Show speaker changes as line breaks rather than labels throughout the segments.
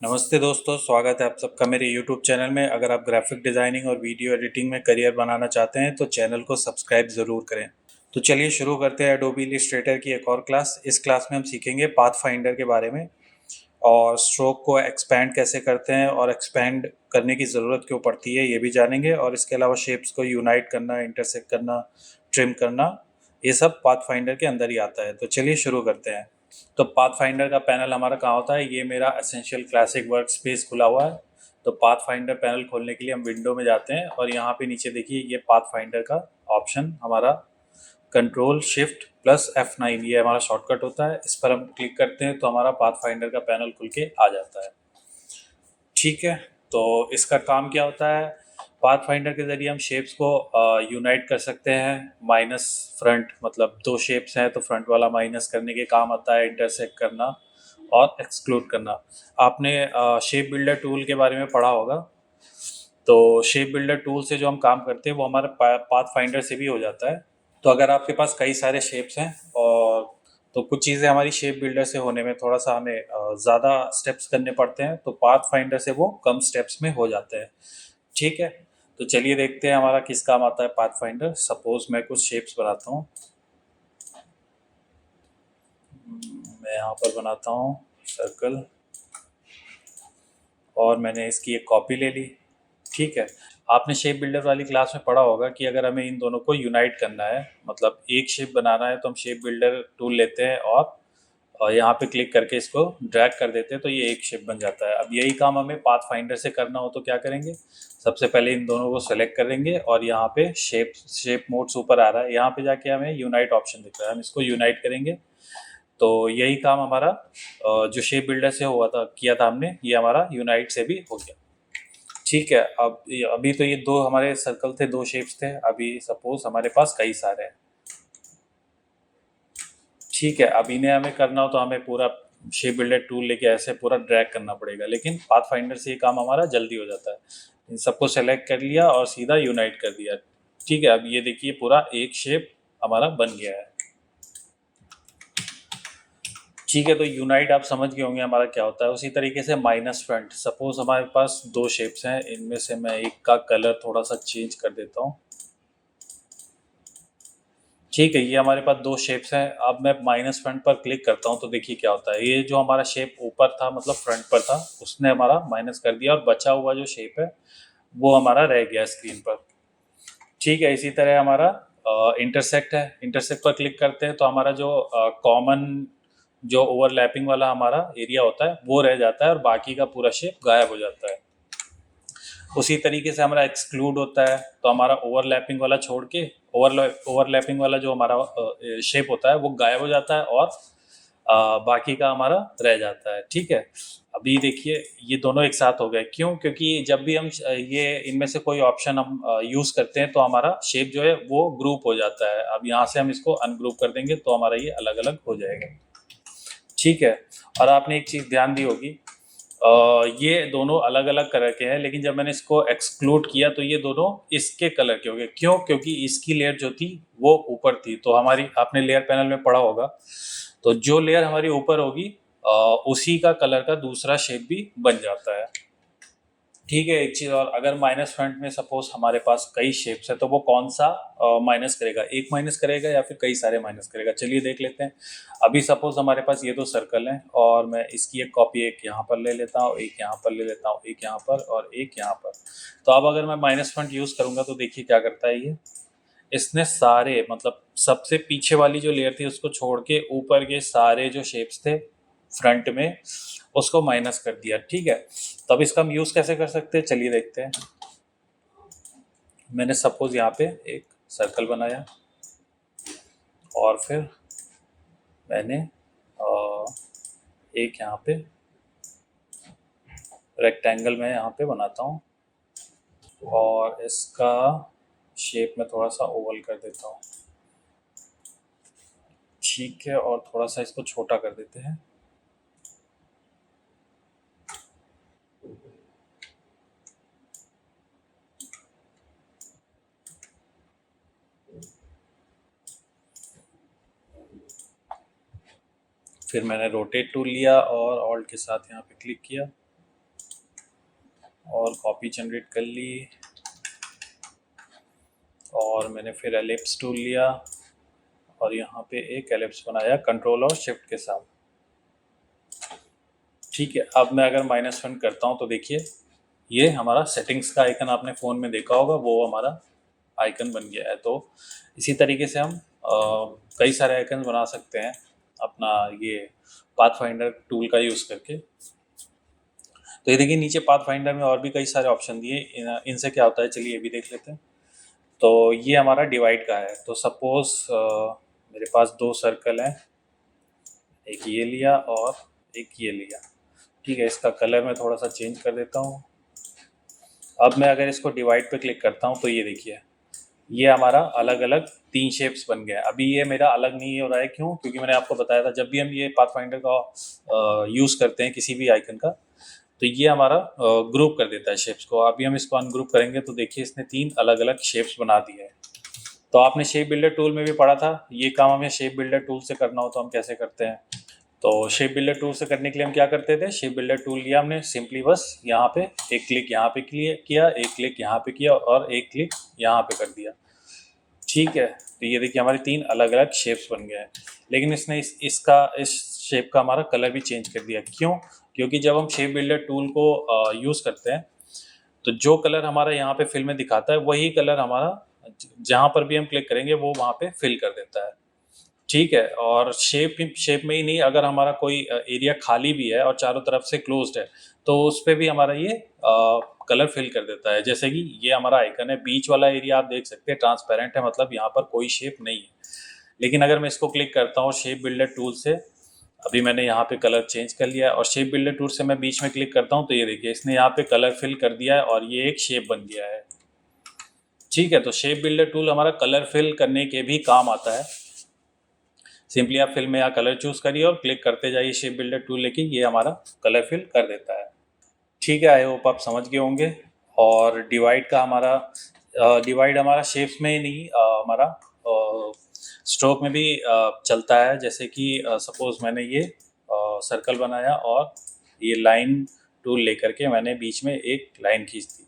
नमस्ते दोस्तों, स्वागत है आप सबका मेरे YouTube चैनल में। अगर आप ग्राफिक डिज़ाइनिंग और वीडियो एडिटिंग में करियर बनाना चाहते हैं तो चैनल को सब्सक्राइब ज़रूर करें। तो चलिए शुरू करते हैं एडोबी इलस्ट्रेटर की एक और क्लास। इस क्लास में हम सीखेंगे पाथफाइंडर के बारे में और स्ट्रोक को एक्सपैंड कैसे करते हैं और एक्सपैंड करने की ज़रूरत क्यों पड़ती है ये भी जानेंगे। और इसके अलावा शेप्स को यूनाइट करना, इंटरसेक्ट करना, ट्रिम करना, ये सब पाथफाइंडर के अंदर ही आता है। तो चलिए शुरू करते हैं। तो पाथफाइंडर का पैनल हमारा कहाँ होता है? ये मेरा एसेंशियल क्लासिक वर्क स्पेस खुला हुआ है। तो पाथफाइंडर पैनल खोलने के लिए हम विंडो में जाते हैं और यहाँ पे नीचे देखिए ये पाथफाइंडर का ऑप्शन हमारा कंट्रोल शिफ्ट प्लस F9 ये हमारा शॉर्टकट होता है। इस पर हम क्लिक करते हैं तो हमारा पाथफाइंडर का पैनल खुल के आ जाता है। ठीक है, तो इसका काम क्या होता है? पाथफाइंडर के ज़रिए हम शेप्स को यूनाइट कर सकते हैं। माइनस फ्रंट, मतलब दो शेप्स हैं तो फ्रंट वाला माइनस करने के काम आता है, इंटरसेक्ट करना और एक्सक्लूड करना। आपने शेप बिल्डर टूल के बारे में पढ़ा होगा। तो शेप बिल्डर टूल से जो हम काम करते हैं वो हमारे पाथफाइंडर से भी हो जाता है। तो अगर आपके पास कई सारे शेप्स हैं और तो कुछ चीज़ें हमारी शेप बिल्डर से होने में थोड़ा सा हमें ज़्यादा स्टेप्स करने पड़ते हैं, तो पाथ फाइंडर से वो कम स्टेप्स में हो जाते हैं। ठीक है, तो चलिए देखते हैं हमारा किस काम आता है पाथ फाइंडर। सपोज मैं कुछ शेप्स बनाता हूँ। मैं यहाँ पर बनाता हूँ सर्कल और मैंने इसकी एक कॉपी ले ली। ठीक है, आपने शेप बिल्डर वाली क्लास में पढ़ा होगा कि अगर हमें इन दोनों को यूनाइट करना है, मतलब एक शेप बनाना है, तो हम शेप बिल्डर टूल लेते हैं और यहाँ पे क्लिक करके इसको ड्रैग कर देते हैं तो ये एक शेप बन जाता है। अब यही काम हमें पाथ फाइंडर से करना हो तो क्या करेंगे? सबसे पहले इन दोनों को सेलेक्ट करेंगे और यहाँ पे शेप मोड्स ऊपर आ रहा है, यहाँ पे जाके हमें यूनाइट ऑप्शन दिख रहा है, हम इसको यूनाइट करेंगे। तो यही काम हमारा जो शेप बिल्डर से हुआ था, किया था हमने, ये हमारा यूनाइट से भी हो गया। ठीक है, अब अभी तो ये दो हमारे सर्कल थे, दो शेप्स थे। अभी सपोज हमारे पास कई सारे हैं। ठीक है, अब इन्हें हमें करना हो तो हमें पूरा शेप बिल्डर टूल लेके ऐसे पूरा ड्रैग करना पड़ेगा, लेकिन पाथ फाइंडर से ये काम हमारा जल्दी हो जाता है। इन सबको सेलेक्ट कर लिया और सीधा यूनाइट कर दिया। ठीक है, अब ये देखिए पूरा एक शेप हमारा बन गया है। ठीक है, तो यूनाइट आप समझ गए होंगे हमारा क्या होता है। उसी तरीके से माइनस फ्रंट, सपोज हमारे पास दो शेप्स हैं, इनमें से मैं एक का कलर थोड़ा सा चेंज कर देता हूँ। ठीक है, ये हमारे पास दो शेप्स हैं। अब मैं माइनस फ्रंट पर क्लिक करता हूँ तो देखिए क्या होता है। ये जो हमारा शेप ऊपर था, मतलब फ्रंट पर था, उसने हमारा माइनस कर दिया और बचा हुआ जो शेप है वो हमारा रह गया स्क्रीन पर। ठीक है, इसी तरह हमारा इंटरसेक्ट है। इंटरसेक्ट पर क्लिक करते हैं तो हमारा जो कॉमन जो ओवरलैपिंग वाला हमारा एरिया होता है वो रह जाता है और बाकी का पूरा शेप गायब हो जाता है। उसी तरीके से हमारा एक्सक्लूड होता है, तो हमारा ओवरलैपिंग वाला छोड़ के ओवरलैपिंग वाला जो हमारा शेप होता है वो गायब हो जाता है और बाकी का हमारा रह जाता है। ठीक है, अभी देखिए ये दोनों एक साथ हो गए। क्यों? क्योंकि जब भी हम ये इनमें से कोई ऑप्शन हम यूज़ करते हैं तो हमारा शेप जो है वो ग्रुप हो जाता है। अब यहाँ से हम इसको अनग्रुप कर देंगे तो हमारा ये अलग अलग हो जाएगा। ठीक है, और आपने एक चीज़ ध्यान दी होगी, ये दोनों अलग अलग कलर के हैं, लेकिन जब मैंने इसको एक्सक्लूड किया तो ये दोनों इसके कलर के हो गए। क्यों? क्योंकि इसकी लेयर जो थी वो ऊपर थी। तो हमारी, आपने लेयर पैनल में पढ़ा होगा, तो जो लेयर हमारी ऊपर होगी उसी का कलर का दूसरा शेप भी बन जाता है। ठीक है, एक चीज़ और, अगर माइनस फ्रंट में सपोज हमारे पास कई शेप्स है तो वो कौन सा माइनस करेगा? एक माइनस करेगा या फिर कई सारे माइनस करेगा? चलिए देख लेते हैं। अभी सपोज हमारे पास ये दो सर्कल हैं और मैं इसकी एक कॉपी एक यहाँ पर ले लेता हूँ, एक यहाँ पर ले लेता हूँ, एक यहाँ पर और एक यहाँ पर। तो अब अगर मैं माइनस फ्रंट यूज़ करूँगा तो देखिए क्या करता है ये। इसने सारे, मतलब सबसे पीछे वाली जो लेयर थी उसको छोड़ के ऊपर के सारे जो शेप्स थे फ्रंट में उसको माइनस कर दिया। ठीक है, तब इसका हम यूज़ कैसे कर सकते हैं चलिए देखते हैं। मैंने सपोज यहाँ पे एक सर्कल बनाया और फिर मैंने एक यहाँ पे रेक्टेंगल में यहाँ पे बनाता हूँ और इसका शेप में थोड़ा सा ओवल कर देता हूँ। ठीक है, और थोड़ा सा इसको छोटा कर देते हैं। फिर मैंने रोटेट टूल लिया और ऑल्ट के साथ यहाँ पे क्लिक किया और कॉपी जनरेट कर ली, और मैंने फिर एलिप्स टूल लिया और यहाँ पे एक एलिप्स बनाया कंट्रोल और शिफ्ट के साथ। ठीक है, अब मैं अगर -1 करता हूँ तो देखिए ये हमारा सेटिंग्स का आइकन आपने फ़ोन में देखा होगा, वो हमारा आइकन बन गया है। तो इसी तरीके से हम कई सारे आइकन बना सकते हैं अपना ये पाथफाइंडर टूल का यूज़ करके। तो ये देखिए नीचे पाथफाइंडर में और भी कई सारे ऑप्शन दिए, इनसे क्या होता है चलिए ये भी देख लेते हैं। तो ये हमारा डिवाइड का है। तो सपोज़ मेरे पास 2 सर्कल हैं, एक ये लिया और एक ये लिया। ठीक है, इसका कलर मैं थोड़ा सा चेंज कर देता हूँ। अब मैं अगर इसको डिवाइड पे क्लिक करता हूँ तो ये देखिए ये हमारा अलग अलग 3 शेप्स बन गए। अभी ये मेरा अलग नहीं हो रहा है, क्यों? क्योंकि मैंने आपको बताया था जब भी हम ये पाथफाइंडर का यूज़ करते हैं किसी भी आइकन का, तो ये हमारा ग्रुप कर देता है शेप्स को। अभी हम इसको अनग्रुप करेंगे तो देखिए इसने 3 अलग अलग शेप्स बना दिए हैं। तो आपने शेप बिल्डर टूल में भी पढ़ा था, ये काम हमें शेप बिल्डर टूल से करना हो तो हम कैसे करते हैं। तो शेप बिल्डर टूल से करने के लिए हम क्या करते थे, शेप बिल्डर टूल लिया हमने, सिंपली बस यहाँ पे एक क्लिक यहाँ पे किया, एक क्लिक यहाँ पे किया और एक क्लिक यहाँ पे कर दिया। ठीक है, तो ये देखिए हमारे 3 अलग अलग शेप्स बन गए हैं। लेकिन इसने इस शेप का हमारा कलर भी चेंज कर दिया। क्यों? क्योंकि जब हम शेप बिल्डर टूल को यूज़ करते हैं तो जो कलर हमारा यहाँ पे फिल में दिखाता है वही कलर हमारा जहाँ पर भी हम क्लिक करेंगे वो वहाँ पे फिल कर देता है। ठीक है, और शेप में ही नहीं, अगर हमारा कोई एरिया खाली भी है और चारों तरफ से क्लोज्ड है तो उस पे भी हमारा ये कलर फिल कर देता है। जैसे कि ये हमारा आइकन है, बीच वाला एरिया आप देख सकते हैं ट्रांसपेरेंट है, मतलब यहाँ पर कोई शेप नहीं है। लेकिन अगर मैं इसको क्लिक करता हूँ शेप बिल्डर टूल से, अभी मैंने यहाँ पे कलर चेंज कर लिया है और शेप बिल्डर टूल से मैं बीच में क्लिक करता हूँ तो ये देखिए इसने यहाँ पे कलर फिल कर दिया है और ये एक शेप बन गया है। ठीक है, तो शेप बिल्डर टूल हमारा कलर फिल करने के भी काम आता है। सिंपली आप फिल में यहाँ कलर चूज करिए और क्लिक करते जाइए शेप बिल्डर टूल लेके, ये हमारा कलर फिल कर देता है। ठीक है, आई होप आप समझ गए होंगे। और डिवाइड हमारा शेप्स में ही नहीं, हमारा स्ट्रोक में भी चलता है। जैसे कि सपोज मैंने ये सर्कल बनाया और ये लाइन टूल लेकर के मैंने बीच में एक लाइन खींच दी।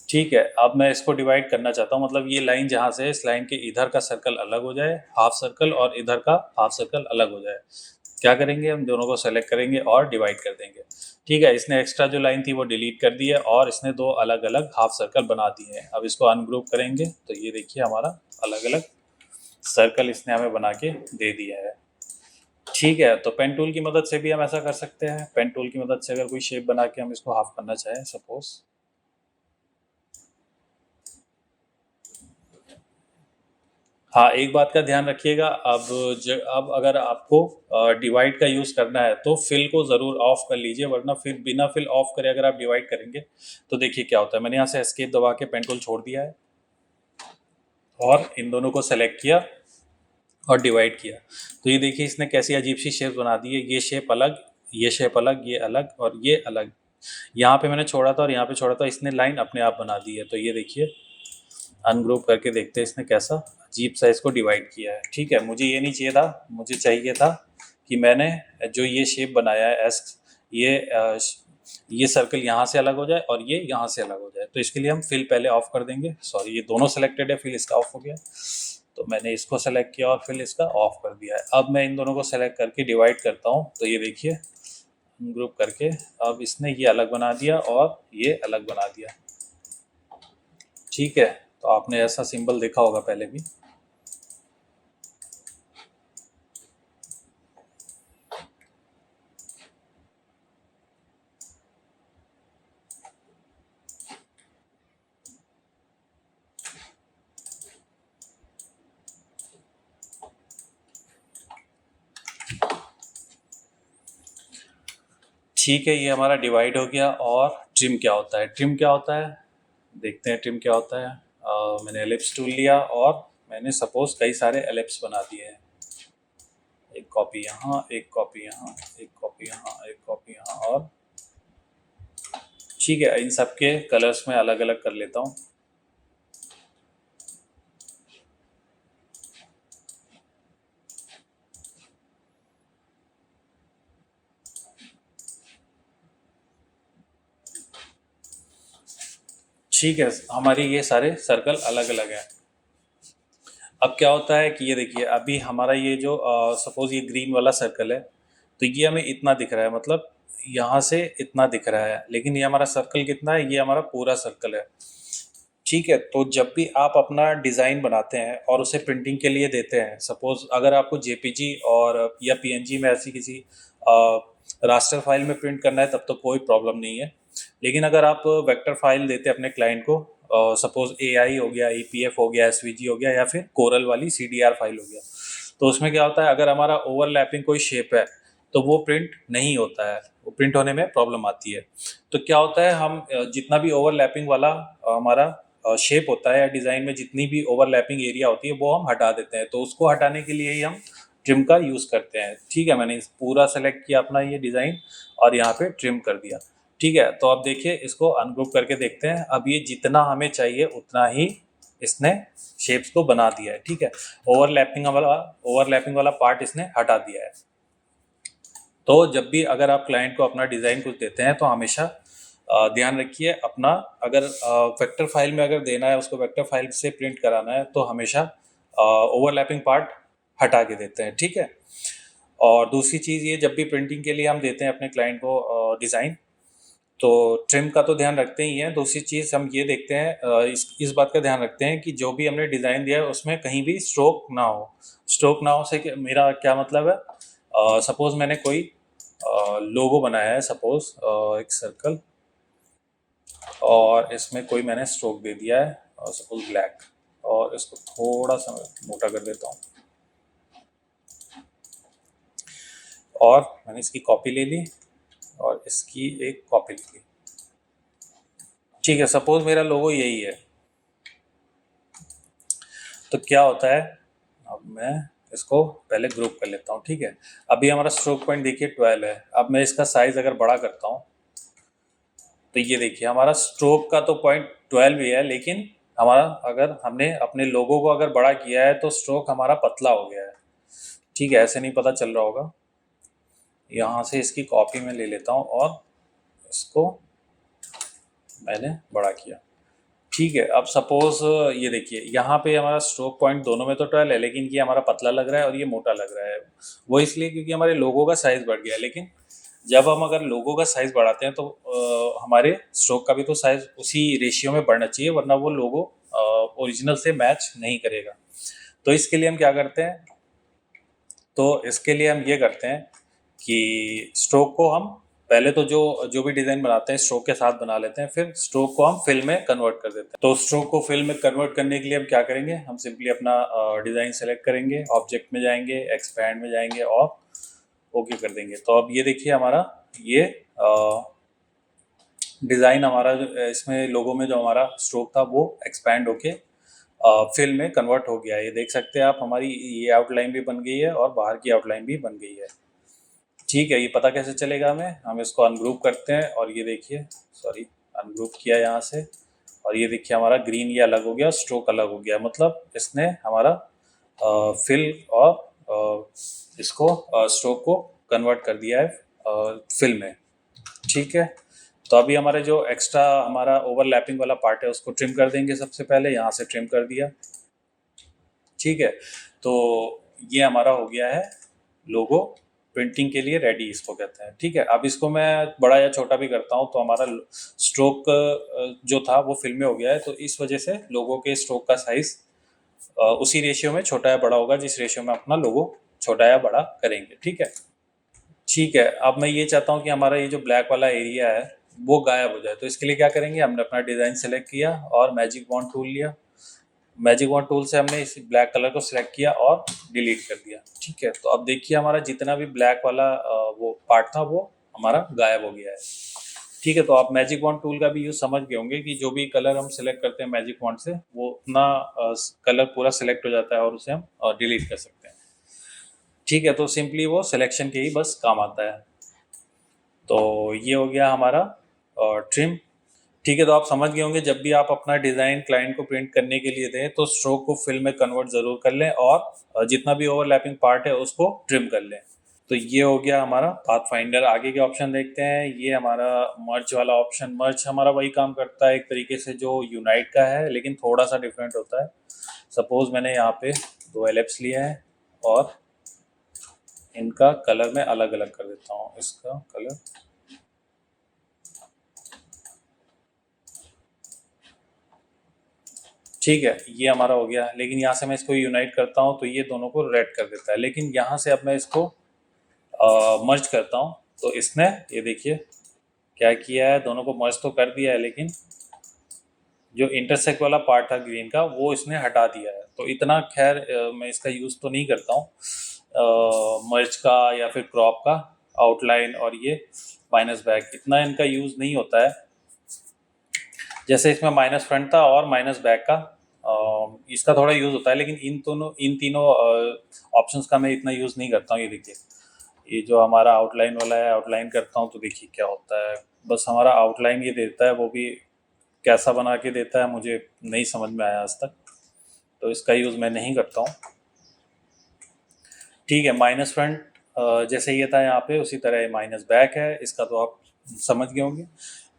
ठीक है, अब मैं इसको डिवाइड करना चाहता हूँ, मतलब ये लाइन जहाँ से है इस लाइन के इधर का सर्कल अलग हो जाए हाफ सर्कल और इधर का हाफ सर्कल अलग हो जाए। क्या करेंगे, हम दोनों को सेलेक्ट करेंगे और डिवाइड कर देंगे। ठीक है, इसने एक्स्ट्रा जो लाइन थी वो डिलीट कर दी है और इसने 2 अलग अलग हाफ सर्कल बना दिए हैं। अब इसको अनग्रुप करेंगे तो ये देखिए हमारा अलग अलग सर्कल इसने हमें बना के दे दिया है। ठीक है, तो पेन टूल की मदद से भी हम ऐसा कर सकते हैं। पेन टूल की मदद से अगर कोई शेप बना के हम इसको हाफ करना चाहें सपोज, हाँ, एक बात का ध्यान रखिएगा, अब अगर आपको डिवाइड का यूज़ करना है तो फिल को ज़रूर ऑफ कर लीजिए, वरना फिर बिना फिल ऑफ करे अगर आप डिवाइड करेंगे तो देखिए क्या होता है। मैंने यहाँ से एस्केप दबा के पेन टूल छोड़ दिया है और इन दोनों को सेलेक्ट किया और डिवाइड किया, तो ये देखिए इसने कैसी अजीब सी शेप बना दी है। ये शेप अलग, ये शेप अलग, ये अलग और ये अलग। यहाँ पे मैंने छोड़ा था और यहाँ पे छोड़ा था, इसने लाइन अपने आप बना दी है। तो ये देखिए अनग्रुप करके देखते हैं इसने कैसा अजीब सा इसको डिवाइड किया है। ठीक है, मुझे ये नहीं चाहिए था, मुझे चाहिए था कि मैंने जो ये शेप बनाया है एस, ये ये सर्कल यहाँ से अलग हो जाए और ये यहाँ से अलग हो जाए। तो इसके लिए हम फिल पहले ऑफ कर देंगे। सॉरी, ये दोनों सेलेक्टेड है, फिल इसका ऑफ हो गया, तो मैंने इसको सेलेक्ट किया और फिल इसका ऑफ कर दिया है। अब मैं इन दोनों को सेलेक्ट करके डिवाइड करता हूँ तो ये देखिए ग्रुप करके अब इसने ये अलग बना दिया और ये अलग बना दिया। ठीक है, तो आपने ऐसा सिंबल देखा होगा पहले भी। ठीक है, ये हमारा डिवाइड हो गया। और ट्रिम क्या होता है, ट्रिम क्या होता है देखते हैं। ट्रिम क्या होता है, मैंने एलिप्स टूल लिया और मैंने सपोज कई सारे एलिप्स बना दिए हैं। एक कॉपी यहाँ, एक कॉपी यहाँ, एक कॉपी यहाँ, एक कॉपी यहाँ, और ठीक है इन सब के कलर्स में अलग अलग कर लेता हूँ। ठीक है, हमारी ये सारे सर्कल अलग अलग हैं। अब क्या होता है कि ये देखिए, अभी हमारा ये जो सपोज ये ग्रीन वाला सर्कल है, तो ये हमें इतना दिख रहा है, मतलब यहाँ से इतना दिख रहा है, लेकिन ये हमारा सर्कल कितना है, ये हमारा पूरा सर्कल है। ठीक है, तो जब भी आप अपना डिज़ाइन बनाते हैं और उसे प्रिंटिंग के लिए देते हैं, सपोज अगर आपको जेपीजी और या पीएनजी में ऐसी किसी रास्टर फाइल में प्रिंट करना है, तब तो कोई प्रॉब्लम नहीं है। लेकिन अगर आप वेक्टर फाइल देते हैं अपने क्लाइंट को, सपोज एआई हो गया, ईपीएफ हो गया, एसवीजी हो गया, या फिर कोरल वाली सीडीआर फाइल हो गया, तो उसमें क्या होता है, अगर हमारा ओवरलैपिंग कोई शेप है तो वो प्रिंट नहीं होता है, वो प्रिंट होने में प्रॉब्लम आती है। तो क्या होता है, हम जितना भी ओवरलैपिंग वाला हमारा शेप होता है या डिज़ाइन में जितनी भी ओवरलैपिंग एरिया होती है वो हम हटा देते हैं, तो उसको हटाने के लिए ही हम ट्रिम का यूज़ करते हैं। ठीक है, मैंने पूरा सेलेक्ट किया अपना ये डिज़ाइन और यहाँ पे ट्रिम कर दिया। ठीक है, तो अब देखिए इसको अनग्रुप करके देखते हैं। अब ये जितना हमें चाहिए उतना ही इसने शेप्स को बना दिया है। ठीक है, ओवरलैपिंग वाला पार्ट इसने हटा दिया है। तो जब भी अगर आप क्लाइंट को अपना डिज़ाइन कुछ देते हैं तो हमेशा ध्यान रखिए अपना, अगर वेक्टर फाइल में अगर देना है, उसको वेक्टर फाइल से प्रिंट कराना है, तो हमेशा ओवरलैपिंग पार्ट हटा के देते हैं। ठीक है, और दूसरी चीज़ ये, जब भी प्रिंटिंग के लिए हम देते हैं अपने क्लाइंट को डिज़ाइन, तो ट्रिम का तो ध्यान रखते ही हैं। दूसरी चीज़ हम ये देखते हैं, इस बात का ध्यान रखते हैं कि जो भी हमने डिज़ाइन दिया है उसमें कहीं भी स्ट्रोक ना हो। स्ट्रोक ना हो से मेरा क्या मतलब है, सपोज़ मैंने कोई लोगो बनाया है, सपोज़ एक सर्कल, और इसमें कोई मैंने स्ट्रोक दे दिया है, सपोज़ ब्लैक, और इसको थोड़ा सा मोटा कर देता हूँ, और मैंने इसकी कॉपी ले ली और इसकी एक कॉपी ले ली। ठीक है, सपोज़ मेरा लोगो यही है, तो क्या होता है, अब मैं इसको पहले ग्रुप कर लेता हूँ। ठीक है, अभी हमारा स्ट्रोक पॉइंट देखिए 12 है। अब मैं इसका साइज़ अगर बड़ा करता हूँ तो ये देखिए हमारा स्ट्रोक का तो पॉइंट 12 ही है, लेकिन हमारा अगर हमने अपने लोगों को अगर बड़ा किया है तो स्ट्रोक हमारा पतला हो गया है। ठीक है, ऐसे नहीं पता चल रहा होगा, यहाँ से इसकी कॉपी में ले लेता हूँ और इसको मैंने बड़ा किया। ठीक है, अब सपोज ये देखिए यहाँ पे हमारा स्ट्रोक पॉइंट दोनों में तो 12 है, लेकिन ये हमारा पतला लग रहा है और ये मोटा लग रहा है। वो इसलिए क्योंकि हमारे लोगों का साइज़ बढ़ गया है। लेकिन जब हम अगर लोगों का साइज़ बढ़ाते हैं तो हमारे स्ट्रोक का भी तो साइज़ उसी रेशियो में बढ़ना चाहिए, वरना वो लोगो ओरिजिनल से मैच नहीं करेगा। तो इसके लिए हम क्या करते हैं, तो इसके लिए हम ये करते हैं कि स्ट्रोक को हम पहले तो जो जो भी डिज़ाइन बनाते हैं स्ट्रोक के साथ बना लेते हैं, फिर स्ट्रोक को हम फिल में कन्वर्ट कर देते हैं। तो स्ट्रोक को फिल में कन्वर्ट करने के लिए हम क्या करेंगे, हम सिंपली अपना डिज़ाइन सेलेक्ट करेंगे, ऑब्जेक्ट में जाएंगे, एक्सपैंड में जाएंगे और ओके कर देंगे। तो अब ये देखिए हमारा ये डिज़ाइन हमारा जो इसमें लोगो में जो हमारा स्ट्रोक था वो एक्सपैंड होके फिल में कन्वर्ट हो गया है। ये देख सकते हैं आप, हमारी ये आउटलाइन भी बन गई है और बाहर की आउटलाइन भी बन गई है। ठीक है, ये पता कैसे चलेगा हमें, हम इसको अनग्रुप करते हैं और ये देखिए, सॉरी अनग्रुप किया यहाँ से, और ये देखिए हमारा ग्रीन ये अलग हो गया, स्ट्रोक अलग हो गया, मतलब इसने हमारा फिल और इसको स्ट्रोक को कन्वर्ट कर दिया है फिल में। ठीक है, तो अभी हमारे जो एक्स्ट्रा हमारा ओवरलैपिंग वाला पार्ट है उसको ट्रिम कर देंगे। सबसे पहले यहाँ से ट्रिम कर दिया। ठीक है, तो ये हमारा हो गया है लोगो प्रिंटिंग के लिए रेडी, इसको कहते हैं। ठीक है, अब इसको मैं बड़ा या छोटा भी करता हूँ तो हमारा स्ट्रोक जो था वो फिल में हो गया है, तो इस वजह से लोगो के स्ट्रोक का साइज उसी रेशियो में छोटा या बड़ा होगा जिस रेशियो में अपना लोगो छोटा या बड़ा करेंगे। ठीक है, ठीक है, अब मैं ये चाहता हूँ कि हमारा ये जो ब्लैक वाला एरिया है वो गायब हो जाए, तो इसके लिए क्या करेंगे, हमने अपना डिज़ाइन सेलेक्ट किया और मैजिक वॉन्ड टूल लिया। मैजिक वॉन्ड टूल से हमने इस ब्लैक कलर को सिलेक्ट किया और डिलीट कर दिया। ठीक है, तो अब देखिए हमारा जितना भी ब्लैक वाला वो पार्ट था वो हमारा गायब हो गया है। ठीक है, तो आप मैजिक वॉन्ड टूल का भी यूज़ समझ गए होंगे कि जो भी कलर हम सिलेक्ट करते हैं मैजिक वॉन्ड से, वो उतना कलर पूरा सिलेक्ट हो जाता है और उसे हम डिलीट कर सकते हैं। ठीक है, तो सिंपली वो सिलेक्शन के ही बस काम आता है। तो ये हो गया हमारा ट्रिम। ठीक है, तो आप समझ गए होंगे, जब भी आप अपना डिज़ाइन क्लाइंट को प्रिंट करने के लिए दें तो स्ट्रोक को फिल में कन्वर्ट ज़रूर कर लें और जितना भी ओवरलैपिंग पार्ट है उसको ट्रिम कर लें। तो ये हो गया हमारा पाथ फाइंडर। आगे के ऑप्शन देखते हैं। ये हमारा मर्ज वाला ऑप्शन, मर्ज हमारा वही काम करता है एक तरीके से जो यूनाइट का है, लेकिन थोड़ा सा डिफरेंट होता है। सपोज मैंने यहाँ पे दो एलिप्स लिए हैं और इनका कलर मैं अलग अलग कर देता हूँ। इसका कलर ठीक है, ये हमारा हो गया। लेकिन यहाँ से मैं इसको यूनाइट करता हूँ तो ये दोनों को रेड कर देता है। लेकिन यहाँ से अब मैं इसको मर्ज करता हूँ तो इसने ये देखिए क्या किया है, दोनों को मर्ज तो कर दिया है, लेकिन जो इंटरसेक्ट वाला पार्ट था ग्रीन का वो इसने हटा दिया है। तो इतना खैर मैं इसका यूज़ तो नहीं करता हूँ मर्ज का या फिर क्रॉप का, आउटलाइन और ये माइनस बैक, इतना इनका यूज़ नहीं होता है। जैसे इसमें माइनस फ्रंट था और माइनस बैक का इसका थोड़ा यूज़ होता है, लेकिन इन तीनों ऑप्शंस का मैं इतना यूज़ नहीं करता हूँ। ये देखिए, ये जो हमारा आउटलाइन वाला है, आउटलाइन करता हूँ तो देखिए क्या होता है। बस हमारा आउटलाइन ये देता है, वो भी कैसा बना के देता है मुझे नहीं समझ में आया आज तक, तो इसका यूज़ मैं नहीं करता हूँ। ठीक है, माइनस फ्रंट जैसे ये था यहाँ पे उसी तरह माइनस बैक है, इसका तो आप समझ गए होंगे।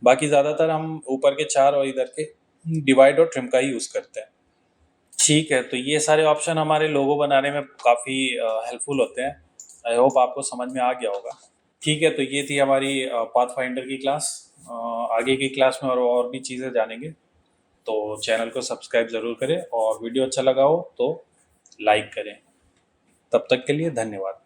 बाकी ज़्यादातर हम ऊपर के चार और इधर के डिवाइड और ट्रिम का ही यूज़ करते हैं। ठीक है, तो ये सारे ऑप्शन हमारे लोगो बनाने में काफ़ी हेल्पफुल होते हैं। आई होप आपको समझ में आ गया होगा। ठीक है, तो ये थी हमारी पाथ फाइंडर की क्लास। आगे की क्लास में और भी चीज़ें जानेंगे, तो चैनल को सब्सक्राइब ज़रूर करें और वीडियो अच्छा लगा हो तो लाइक करें। तब तक के लिए धन्यवाद।